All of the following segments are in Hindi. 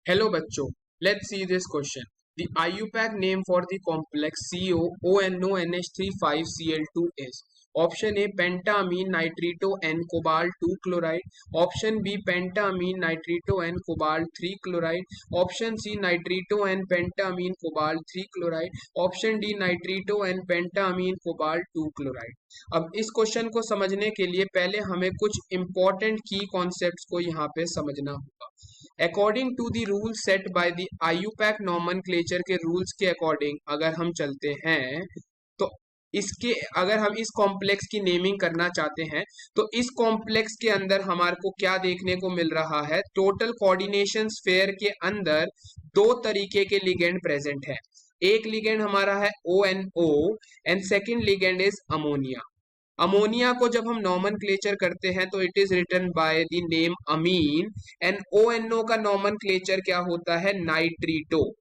Hello बच्चों, let's see this question. The IUPAC name for the complex COONONH35Cl2 is option A pentamine nitrito N cobalt 2 chloride, option B pentamine nitrito N cobalt 3 chloride, option C nitrito N pentamine cobalt 3 chloride, option D nitrito N pentamine cobalt 2 chloride. अब इस क्वेश्चन को समझने के लिए पहले हमें कुछ इंपॉर्टेंट की कॉन्सेप्ट्स को यहाँ पे समझना होगा। According to the rule set by the IUPAC nomenclature के रूल्स के अकॉर्डिंग अगर हम चलते हैं तो इसके अगर हम इस कॉम्प्लेक्स की नेमिंग करना चाहते हैं तो इस कॉम्प्लेक्स के अंदर हमारे को क्या देखने को मिल रहा है, टोटल कोऑर्डिनेशन स्फीयर के अंदर दो तरीके के लिगेंड प्रेजेंट है। एक लिगेंड हमारा है ONO and second ligand is ammonia. Ammonia को जब हम नॉमेनक्लेचर करते हैं तो it is written by the name amine and ONO का नॉमेनक्लेचर क्या होता है, नाइट्रीटो।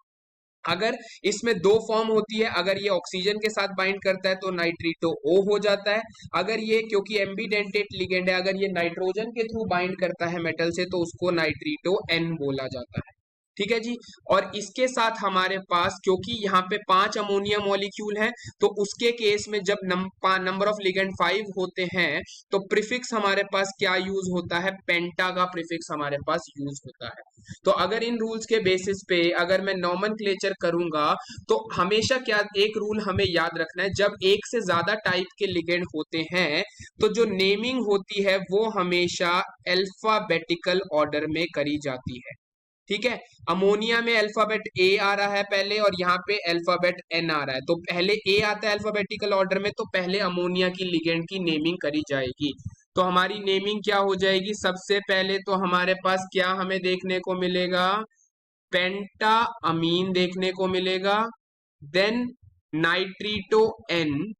अगर इसमें दो फॉर्म होती है, अगर ये ऑक्सीजन के साथ बाइंड करता है तो नाइट्रीटो O हो जाता है। अगर ये क्योंकि एम्बीडेंटेट लिगेंड है, अगर ये नाइट्रोजन के थ्रू बाइंड करता है मेटल से तो उसको नाइट्रीटो N बोला जाता है। ठीक है जी। और इसके साथ हमारे पास क्योंकि यहाँ पे 5 अमोनिया मॉलिक्यूल है तो उसके केस में जब नंबर ऑफ लिगेंड 5 होते हैं तो प्रीफिक्स हमारे पास क्या यूज होता है, पेंटा का प्रीफिक्स हमारे पास यूज होता है। तो अगर इन रूल्स के बेसिस पे अगर मैं नॉमेनक्लेचर करूंगा तो हमेशा क्या एक रूल हमें याद रखना है, जब एक से ज्यादा टाइप के लिगेंड होते हैं तो जो नेमिंग होती है वो हमेशा अल्फाबेटिकल ऑर्डर में करी जाती है। ठीक है, अमोनिया में अल्फाबेट A आ रहा है पहले और यहाँ पे अल्फाबेट N आ रहा है, तो पहले A आता है अल्फाबेटिकल ऑर्डर में तो पहले अमोनिया की लिगेंड की नेमिंग करी जाएगी। तो हमारी नेमिंग क्या हो जाएगी, सबसे पहले तो हमारे पास क्या हमें देखने को मिलेगा, पेंटा अमीन देखने को मिलेगा, देन नाइट्रीटो N,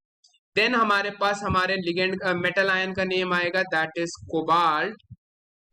देन हमारे पास हमारे लिगेंड मेटल आयन का नेम आएगा दैट इज कोबाल्ट।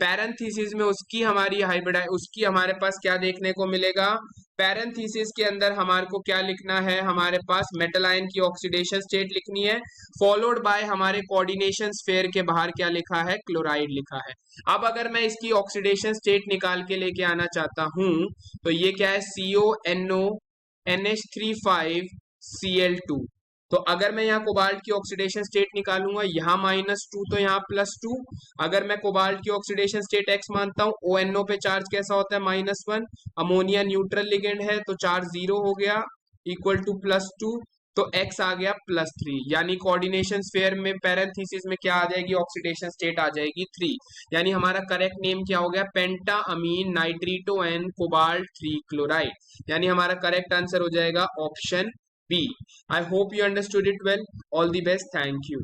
पैरेंथीसिस में उसकी हमारी हाइब्रिड उसकी हमारे पास क्या देखने को मिलेगा, पैरेंथीसिस के अंदर हमारे को क्या लिखना है, हमारे पास मेटल आयन की ऑक्सीडेशन स्टेट लिखनी है, फॉलोड बाय हमारे कोऑर्डिनेशन स्फीयर के बाहर क्या लिखा है, क्लोराइड लिखा है। अब अगर मैं इसकी ऑक्सीडेशन स्टेट निकाल के लेके आना चाहता हूं तो ये क्या है, CONO NH35Cl2। तो अगर मैं यहाँ कोबाल्ट की ऑक्सीडेशन स्टेट निकालूंगा, यहाँ -2 तो यहाँ +2। अगर मैं कोबाल्ट की ऑक्सीडेशन स्टेट X मानता हूँ, ONO पे चार्ज कैसा होता है, -1। अमोनिया न्यूट्रल लिगेंड है तो चार्ज 0 हो गया, इक्वल टू +2, तो X आ गया +3। यानी कोऑर्डिनेशन स्फीयर में पैरेंथीसिस में क्या आ जाएगी, ऑक्सीडेशन स्टेट आ जाएगी 3। यानी हमारा करेक्ट नेम क्या हो गया, पेंटा अमीन नाइट्रीटो N कोबाल्ट 3 क्लोराइड। यानी हमारा करेक्ट आंसर हो जाएगा option B. I hope you understood it well. All the best. Thank you.